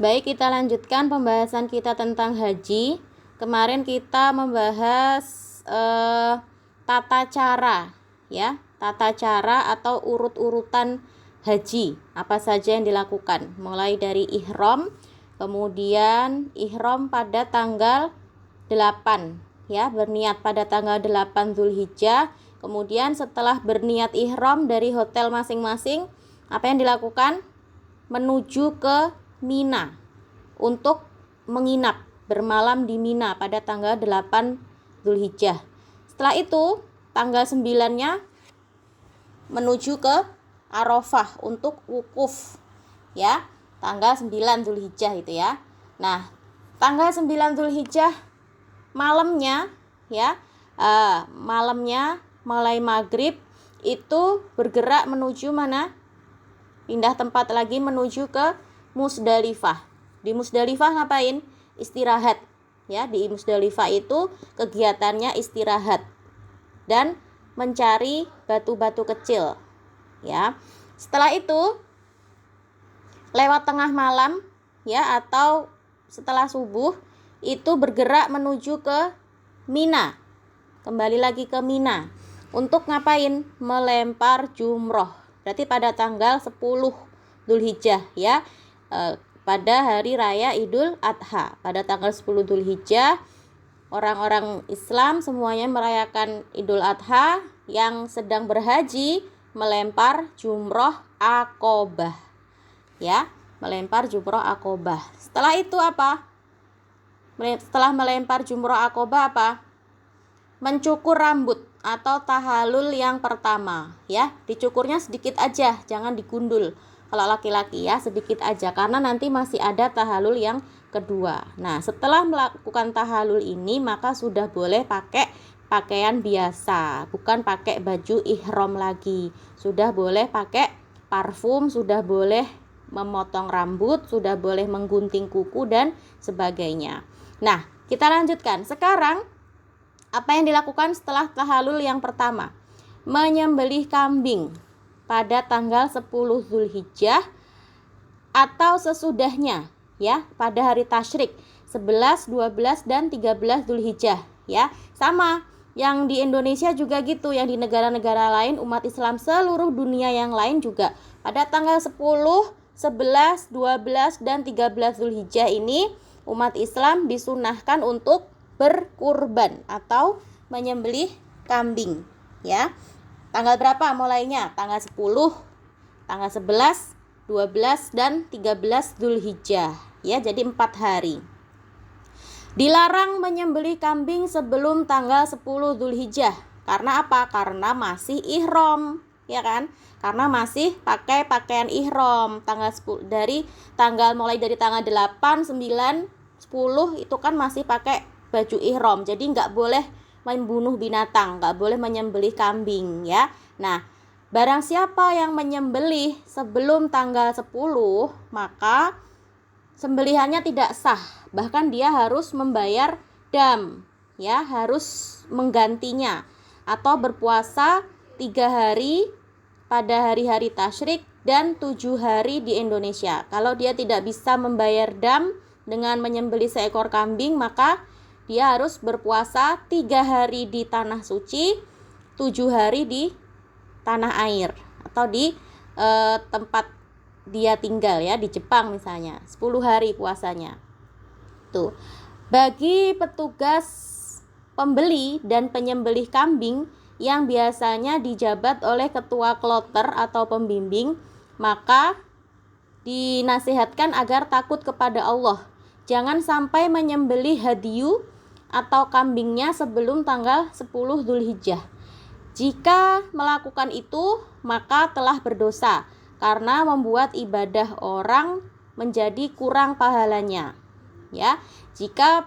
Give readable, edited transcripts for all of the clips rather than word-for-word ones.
Baik, kita lanjutkan pembahasan kita tentang haji. Kemarin kita membahas tata cara, ya, tata cara atau urut-urutan haji. Apa saja yang dilakukan, mulai dari ihram, kemudian ihram pada tanggal 8, ya, berniat pada tanggal 8 Zulhijjah. Kemudian setelah berniat ihram dari hotel masing-masing, apa yang dilakukan? Menuju ke Mina untuk menginap bermalam di Mina pada tanggal 8 Zulhijjah. Setelah itu tanggal 9-nya menuju ke Arafah untuk wukuf, ya, tanggal 9 Zulhijjah itu ya. Nah, tanggal 9 Zulhijjah malamnya, ya, malamnya mulai maghrib itu bergerak menuju mana? Pindah tempat lagi menuju ke Musdalifah. Di Musdalifah ngapain? Istirahat. Ya, di Musdalifah itu kegiatannya istirahat dan mencari batu-batu kecil. Ya. Setelah itu lewat tengah malam, ya, atau setelah subuh itu bergerak menuju ke Mina. Kembali lagi ke Mina. Untuk ngapain? Melempar jumroh. Berarti pada tanggal 10 Zulhijjah, ya, pada hari raya Idul Adha. Pada tanggal 10 Zulhijjah orang-orang Islam semuanya merayakan Idul Adha. Yang sedang berhaji melempar jumroh Aqobah, ya, melempar jumroh Aqobah. Setelah itu apa? Setelah melempar jumroh Aqobah apa? Mencukur rambut atau tahalul yang pertama, ya. Dicukurnya sedikit aja, jangan digundul. Kalau laki-laki, ya, sedikit aja, karena nanti masih ada tahalul yang kedua. Nah, setelah melakukan tahalul ini maka sudah boleh pakai pakaian biasa, bukan pakai baju ihram lagi. Sudah boleh pakai parfum, sudah boleh memotong rambut, sudah boleh menggunting kuku dan sebagainya. Nah, kita lanjutkan. Sekarang apa yang dilakukan setelah tahalul yang pertama? Menyembelih kambing pada tanggal 10 Zulhijjah atau sesudahnya, ya, pada hari tasyrik 11, 12 dan 13 Zulhijjah, ya. Sama yang di Indonesia juga gitu, yang di negara-negara lain umat Islam seluruh dunia yang lain juga pada tanggal 10, 11, 12 dan 13 Zulhijjah ini umat Islam disunahkan untuk berkurban atau menyembelih kambing, ya. Tanggal berapa mulainya? Tanggal 10, tanggal 11, 12 dan 13 Zulhijjah, ya. Jadi 4 hari. Dilarang menyembelih kambing sebelum tanggal 10 Zulhijjah. Karena apa? Karena masih ihram, ya kan? Karena masih pakai pakaian ihram. Mulai dari tanggal 8, 9, 10 itu kan masih pakai baju ihram. Jadi nggak boleh membunuh binatang, nggak boleh menyembelih kambing, ya. Nah, barang siapa yang menyembelih sebelum tanggal 10, maka sembelihannya tidak sah. Bahkan dia harus membayar dam, ya, harus menggantinya atau berpuasa 3 hari pada hari-hari tasyrik dan 7 hari di Indonesia. Kalau dia tidak bisa membayar dam dengan menyembelih seekor kambing, maka dia harus berpuasa 3 hari di tanah suci, 7 hari di tanah air atau di tempat dia tinggal, ya, di Jepang misalnya, 10 hari puasanya. Tuh. Bagi petugas pembeli dan penyembelih kambing yang biasanya dijabat oleh ketua kloter atau pembimbing, maka dinasihatkan agar takut kepada Allah. Jangan sampai menyembelih hadiyu atau kambingnya sebelum tanggal 10 Zulhijjah. Jika melakukan itu, maka telah berdosa karena membuat ibadah orang menjadi kurang pahalanya, ya. Jika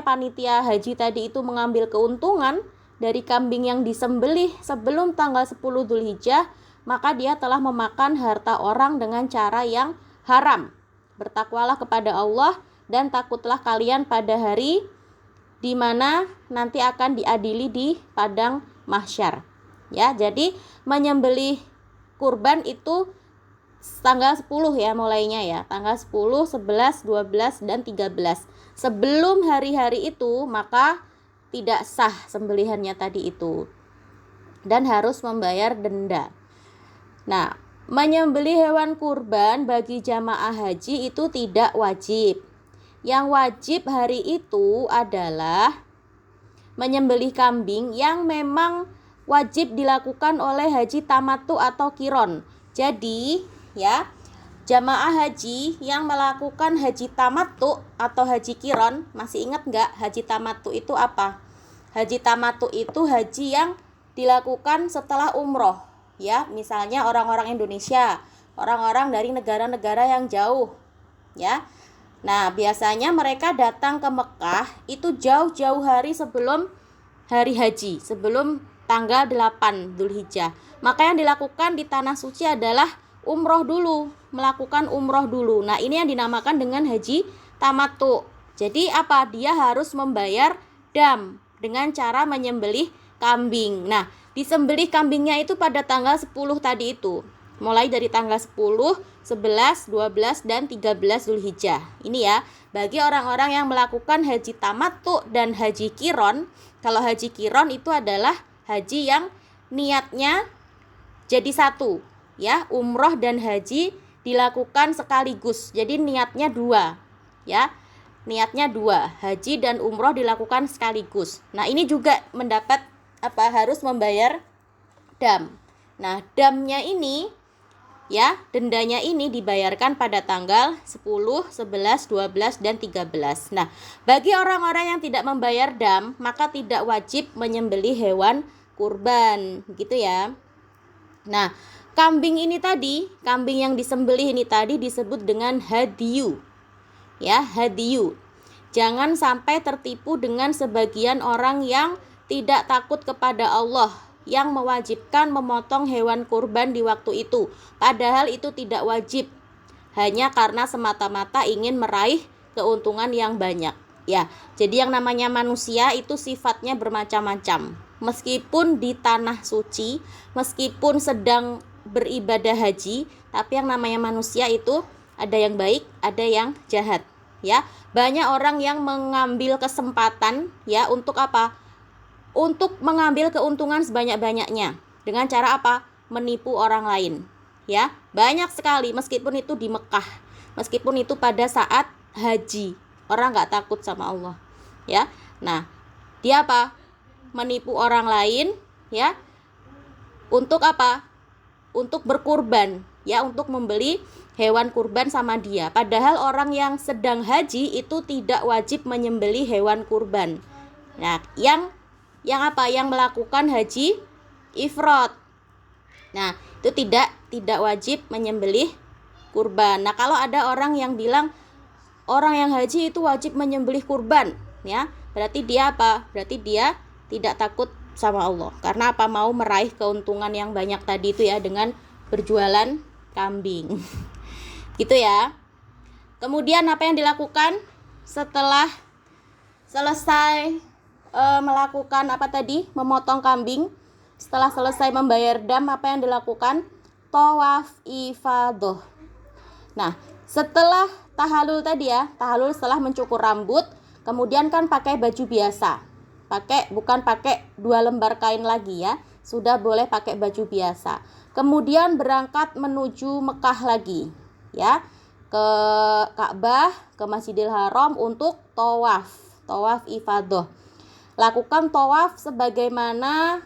panitia haji tadi itu mengambil keuntungan dari kambing yang disembelih sebelum tanggal 10 Zulhijjah, maka dia telah memakan harta orang dengan cara yang haram. Bertakwalah kepada Allah dan takutlah kalian pada hari di mana nanti akan diadili di padang mahsyar. Ya, jadi menyembelih kurban itu tanggal 10 ya mulainya ya. Tanggal 10, 11, 12 dan 13. Sebelum hari-hari itu maka tidak sah sembelihannya tadi itu dan harus membayar denda. Nah, menyembelih hewan kurban bagi jamaah haji itu tidak wajib. Yang wajib hari itu adalah menyembelih kambing yang memang wajib dilakukan oleh haji tamattu atau kiron. Jadi, ya, jamaah haji yang melakukan haji tamattu atau haji kiron, masih ingat nggak haji tamattu itu apa? Haji tamattu itu haji yang dilakukan setelah umroh, ya, misalnya orang-orang Indonesia, orang-orang dari negara-negara yang jauh, ya. Nah, biasanya mereka datang ke Mekah itu jauh-jauh hari sebelum hari haji, sebelum tanggal 8 Dzulhijjah. Maka yang dilakukan di tanah suci adalah umroh dulu, melakukan umroh dulu. Nah, ini yang dinamakan dengan haji tamattu. Jadi apa? Dia harus membayar dam dengan cara menyembelih kambing. Nah, disembelih kambingnya itu pada tanggal 10 tadi itu. Mulai dari tanggal 10, 11, 12 dan 13 Dzulhijjah. Ini ya, bagi orang-orang yang melakukan haji tamattu dan haji kiron. Kalau haji kiron itu adalah haji yang niatnya jadi satu, ya, umroh dan haji dilakukan sekaligus. Jadi niatnya dua, ya. Niatnya dua, haji dan umroh dilakukan sekaligus. Nah, ini juga mendapat harus membayar dam. Nah, damnya ini, ya, dendanya ini dibayarkan pada tanggal 10, 11, 12 dan 13. Nah, bagi orang-orang yang tidak membayar dam, maka tidak wajib menyembelih hewan kurban, gitu ya. Nah, kambing ini tadi, kambing yang disembelih ini tadi disebut dengan hadiyu. Ya, hadiyu. Jangan sampai tertipu dengan sebagian orang yang tidak takut kepada Allah, yang mewajibkan memotong hewan kurban di waktu itu. Padahal itu tidak wajib, hanya karena semata-mata ingin meraih keuntungan yang banyak. Ya, jadi yang namanya manusia itu sifatnya bermacam-macam. Meskipun di tanah suci, meskipun sedang beribadah haji, tapi yang namanya manusia itu ada yang baik, ada yang jahat. Ya, banyak orang yang mengambil kesempatan, ya, untuk apa? Untuk mengambil keuntungan sebanyak-banyaknya. Dengan cara apa? Menipu orang lain. Ya, banyak sekali, meskipun itu di Mekah, meskipun itu pada saat haji. Orang nggak takut sama Allah. Ya, nah, dia apa? Menipu orang lain, ya. Untuk apa? Untuk berkurban, ya, untuk membeli hewan kurban sama dia. Padahal orang yang sedang haji itu tidak wajib menyembelih hewan kurban. Nah, yang apa? Yang melakukan haji ifrad. Nah, itu tidak wajib menyembelih kurban. Nah, kalau ada orang yang bilang orang yang haji itu wajib menyembelih kurban, ya, berarti dia apa? Berarti dia tidak takut sama Allah. Karena apa? Mau meraih keuntungan yang banyak tadi itu ya, dengan berjualan kambing. Gitu ya. Kemudian apa yang dilakukan setelah selesai melakukan apa tadi? Memotong kambing. Setelah selesai membayar dam, apa yang dilakukan? Tawaf ifadah. Nah, setelah tahalul tadi ya, tahalul setelah mencukur rambut, kemudian kan pakai baju biasa. Bukan pakai 2 lembar kain lagi ya. Sudah boleh pakai baju biasa. Kemudian berangkat menuju Mekah lagi, ya. Ke Ka'bah, ke Masjidil Haram untuk tawaf ifadah. Lakukan tawaf sebagaimana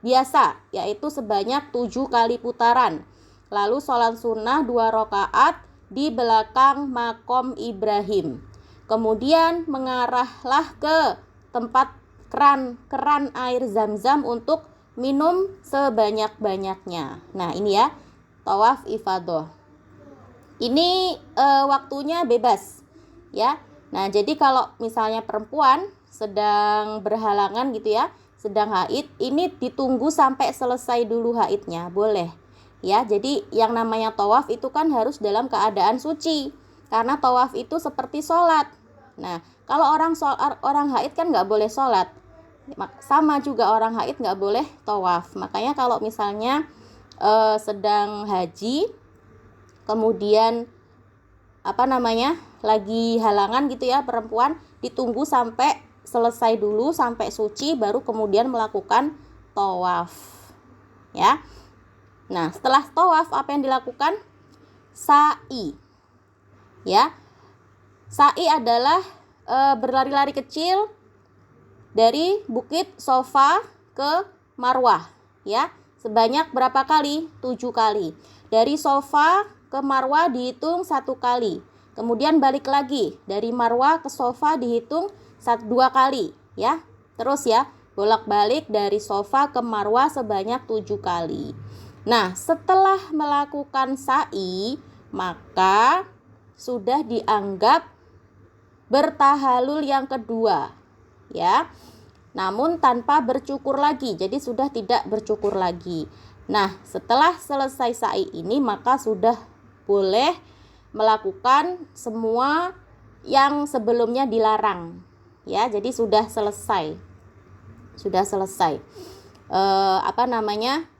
biasa, yaitu sebanyak 7 kali putaran. Lalu sholat sunnah 2 rakaat di belakang makom Ibrahim. Kemudian mengarahlah ke tempat keran air Zam-Zam untuk minum sebanyak-banyaknya. Nah, ini ya, tawaf ifadah. Ini waktunya bebas, ya. Nah, jadi kalau misalnya perempuan sedang berhalangan gitu ya, sedang haid, ini ditunggu sampai selesai dulu haidnya, boleh. Ya, jadi yang namanya tawaf itu kan harus dalam keadaan suci. Karena tawaf itu seperti sholat. Nah, kalau orang haid kan nggak boleh sholat. Sama juga orang haid nggak boleh tawaf. Makanya kalau misalnya sedang haji, kemudian lagi halangan gitu ya perempuan, ditunggu sampai selesai dulu, sampai suci, baru kemudian melakukan tawaf ya. Nah, setelah tawaf apa yang dilakukan? Sa'i ya. Sa'i adalah berlari-lari kecil dari Bukit Sofa ke Marwah ya. Sebanyak berapa kali? 7 kali. Dari Sofa ke Marwah dihitung 1 kali. Kemudian balik lagi dari Marwah ke Sofa dihitung 2 kali ya. Terus ya, bolak-balik dari Sofa ke Marwah sebanyak 7 kali. Nah, setelah melakukan sa'i, maka sudah dianggap bertahalul yang kedua ya. Namun tanpa bercukur lagi, jadi sudah tidak bercukur lagi. Nah, setelah selesai sa'i ini maka sudah boleh melakukan semua yang sebelumnya dilarang ya. Jadi sudah selesai.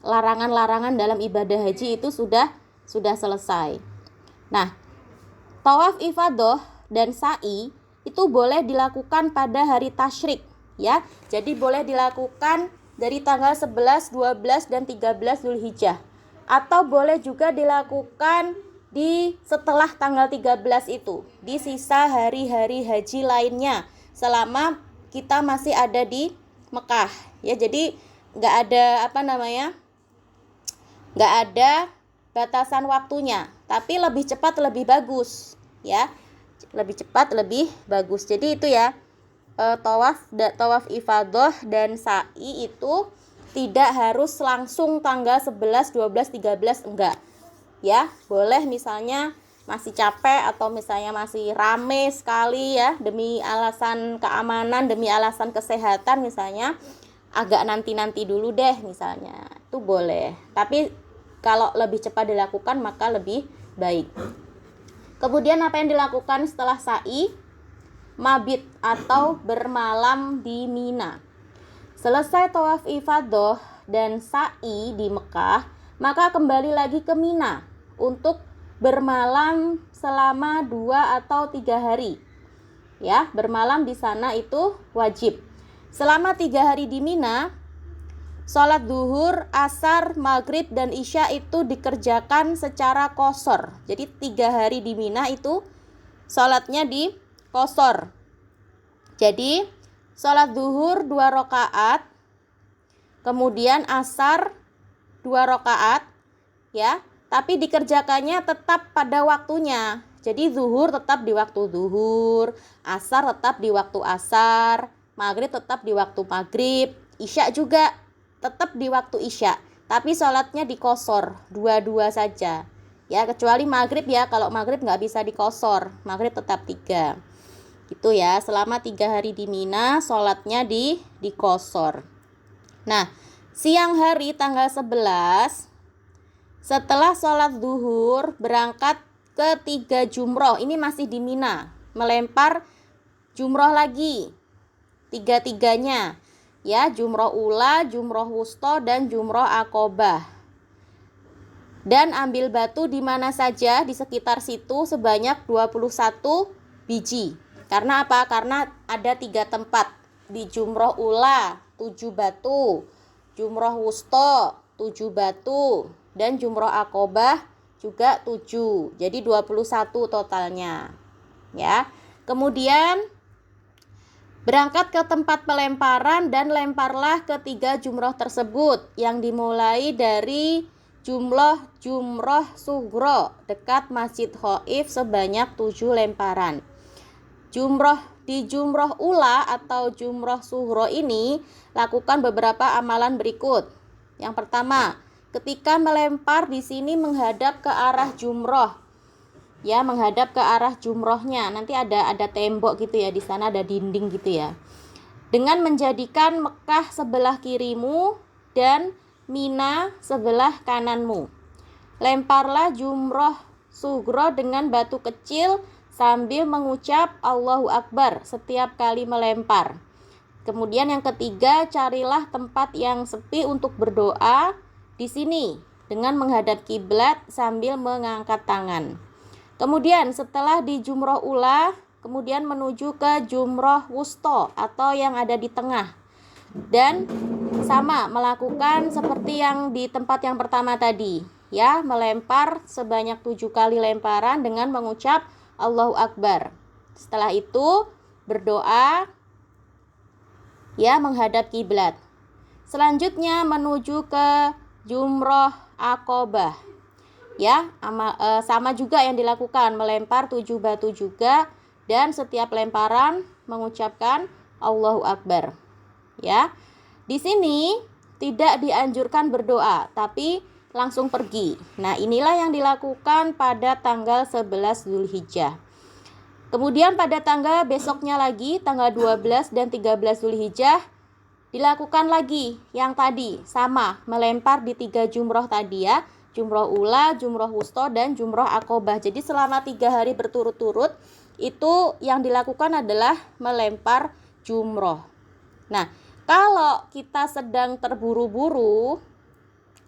Larangan-larangan dalam ibadah haji itu sudah selesai. Nah, tawaf ifadah dan sa'i itu boleh dilakukan pada hari tasyrik ya. Jadi boleh dilakukan dari tanggal 11, 12 dan 13 Zulhijjah, atau boleh juga dilakukan di setelah tanggal 13 itu, di sisa hari-hari haji lainnya selama kita masih ada di Mekah ya. Jadi nggak ada batasan waktunya, tapi lebih cepat lebih bagus ya. Lebih cepat lebih bagus. Jadi itu ya, tawaf ifadah dan sa'i itu tidak harus langsung tanggal 11, 12, 13, enggak ya. Boleh misalnya masih capek atau misalnya masih rame sekali ya, demi alasan keamanan, demi alasan kesehatan misalnya, agak nanti-nanti dulu deh misalnya, itu boleh. Tapi kalau lebih cepat dilakukan maka lebih baik. Kemudian apa yang dilakukan setelah sa'i? Mabit atau bermalam di Mina. Selesai tawaf ifadah dan sa'i di Mekah, maka kembali lagi ke Mina untuk bermalam selama 2 atau 3 hari ya. Bermalam di sana itu wajib. Selama 3 hari di Mina, sholat duhur, asar, maghrib, dan isya itu dikerjakan secara qashar. Jadi 3 hari di Mina itu sholatnya di qashar. Jadi sholat duhur 2 rakaat, kemudian asar 2 rakaat ya. Tapi dikerjakannya tetap pada waktunya. Jadi zuhur tetap di waktu zuhur, asar tetap di waktu asar, maghrib tetap di waktu maghrib, isya juga tetap di waktu isya. Tapi sholatnya di qashar, 2-2 saja ya. Kecuali maghrib ya, kalau maghrib nggak bisa di qashar, maghrib tetap 3 gitu ya. Selama 3 hari di Mina, sholatnya di qashar. Nah, siang hari tanggal 11, setelah sholat zuhur, berangkat ke 3 jumroh. Ini masih di Mina, melempar jumroh lagi 3-3-nya ya. Jumroh ula, jumroh wusta, dan jumroh akobah. Dan ambil batu di mana saja di sekitar situ sebanyak 21 biji. Karena apa? Karena ada 3 tempat. Di jumroh ula 7 batu, jumroh wusta 7 batu, dan jumroh akobah juga 7. Jadi 21 totalnya ya. Kemudian berangkat ke tempat pelemparan dan lemparlah ke 3 jumroh tersebut, yang dimulai dari jumroh sugro dekat Masjid Khaif sebanyak 7 lemparan. Di jumroh ula atau jumroh sugro ini lakukan beberapa amalan berikut. Yang pertama, ketika melempar di sini menghadap ke arah jumroh ya, menghadap ke arah jumrohnya. Nanti ada tembok gitu ya, di sana ada dinding gitu ya. Dengan menjadikan Mekah sebelah kirimu dan Mina sebelah kananmu. Lemparlah jumroh sugro dengan batu kecil sambil mengucap Allahu Akbar setiap kali melempar. Kemudian yang ketiga, carilah tempat yang sepi untuk berdoa di sini dengan menghadap kiblat sambil mengangkat tangan. Kemudian setelah di jumroh ula, kemudian menuju ke jumroh wusto atau yang ada di tengah. Dan sama melakukan seperti yang di tempat yang pertama tadi, ya, melempar sebanyak 7 kali lemparan dengan mengucap Allahu Akbar. Setelah itu berdoa, ya, menghadap kiblat. Selanjutnya menuju ke jumroh akobah, ya, sama juga yang dilakukan, melempar 7 batu juga, dan setiap lemparan mengucapkan Allahu Akbar, ya. Di sini tidak dianjurkan berdoa, tapi langsung pergi. Nah, inilah yang dilakukan pada tanggal 11 Zulhijjah. Kemudian pada tanggal besoknya lagi, tanggal 12 dan 13 Zulhijjah, dilakukan lagi yang tadi, sama, melempar di 3 jumroh tadi, ya. Jumroh ula, jumroh wusto, dan jumroh akobah. Jadi selama 3 hari berturut-turut, itu yang dilakukan adalah melempar jumroh. Nah, kalau kita sedang terburu-buru,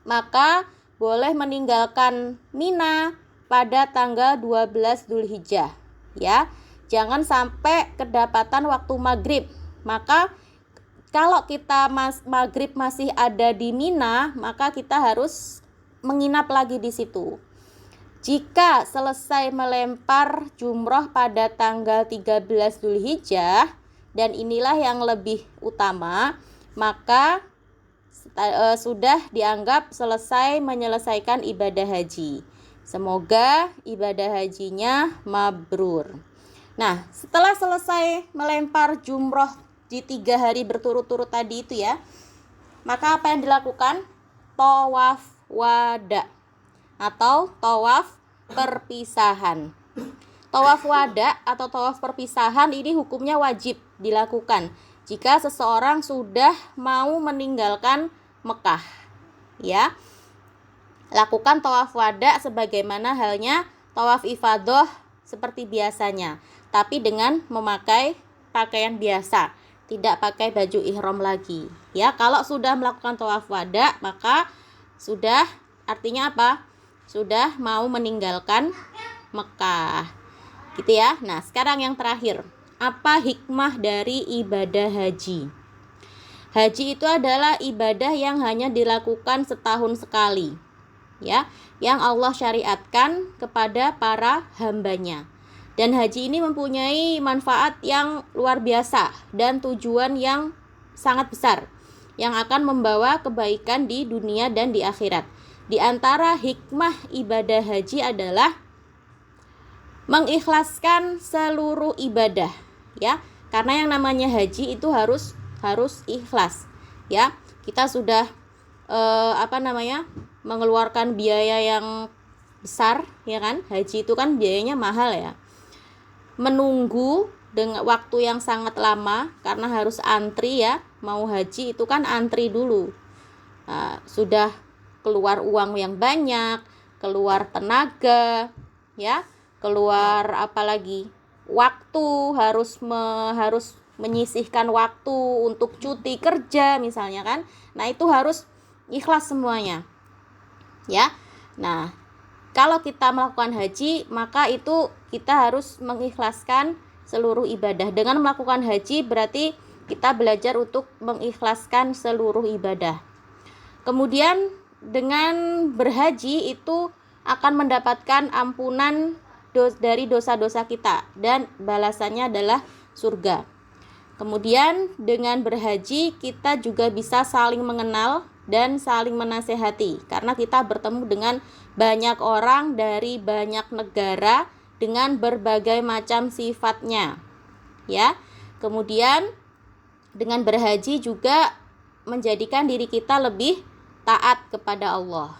maka boleh meninggalkan Mina pada tanggal 12 Zulhijjah, ya. Jangan sampai kedapatan waktu maghrib. Maka kalau kita maghrib masih ada di Mina, maka kita harus menginap lagi di situ. Jika selesai melempar jumroh pada tanggal 13 Zulhijjah, dan inilah yang lebih utama, maka sudah dianggap selesai menyelesaikan ibadah haji. Semoga ibadah hajinya mabrur. Nah, setelah selesai melempar jumroh di 3 hari berturut-turut tadi itu, ya, maka apa yang dilakukan? Tawaf wada atau tawaf perpisahan. Tawaf wada atau tawaf perpisahan ini hukumnya wajib dilakukan jika seseorang sudah mau meninggalkan Mekah, ya. Lakukan tawaf wada sebagaimana halnya tawaf ifadah seperti biasanya, tapi dengan memakai pakaian biasa, tidak pakai baju ihram lagi, ya. Kalau sudah melakukan tawaf wada, maka sudah, artinya apa? Sudah mau meninggalkan Mekah, gitu ya. Nah, sekarang yang terakhir, apa hikmah dari ibadah haji? Haji itu adalah ibadah yang hanya dilakukan setahun sekali, ya, yang Allah syariatkan kepada para hambanya. Dan haji ini mempunyai manfaat yang luar biasa dan tujuan yang sangat besar yang akan membawa kebaikan di dunia dan di akhirat. Di antara hikmah ibadah haji adalah mengikhlaskan seluruh ibadah, ya. Karena yang namanya haji itu harus ikhlas, ya. Kita sudah mengeluarkan biaya yang besar, ya kan? Haji itu kan biayanya mahal, ya. Menunggu dengan waktu yang sangat lama karena harus antri, ya. Mau haji itu kan antri dulu. Sudah keluar uang yang banyak, keluar tenaga, ya, keluar apalagi waktu, harus menyisihkan waktu untuk cuti kerja misalnya kan. Nah, itu harus ikhlas semuanya, ya. Nah, kalau kita melakukan haji, maka itu kita harus mengikhlaskan seluruh ibadah. Dengan melakukan haji berarti kita belajar untuk mengikhlaskan seluruh ibadah. Kemudian dengan berhaji itu akan mendapatkan ampunan dari dosa-dosa kita dan balasannya adalah surga. Kemudian dengan berhaji kita juga bisa saling mengenal dan saling menasehati karena kita bertemu dengan banyak orang dari banyak negara dengan berbagai macam sifatnya, ya. Kemudian dengan berhaji juga menjadikan diri kita lebih taat kepada Allah.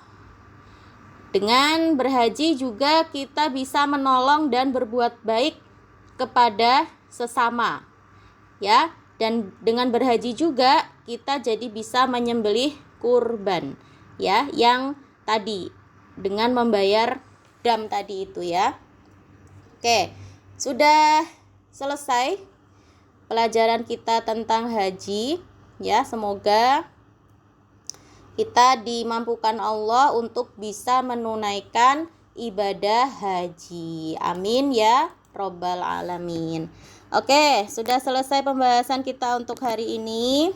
Dengan berhaji juga kita bisa menolong dan berbuat baik kepada sesama, ya. Dan dengan berhaji juga kita jadi bisa menyembelih kurban, ya, yang tadi dengan membayar dam tadi itu, ya. Oke, sudah selesai pelajaran kita tentang haji, ya. Semoga kita dimampukan Allah untuk bisa menunaikan ibadah haji. Amin ya Robbal Alamin. Oke, sudah selesai pembahasan kita untuk hari ini.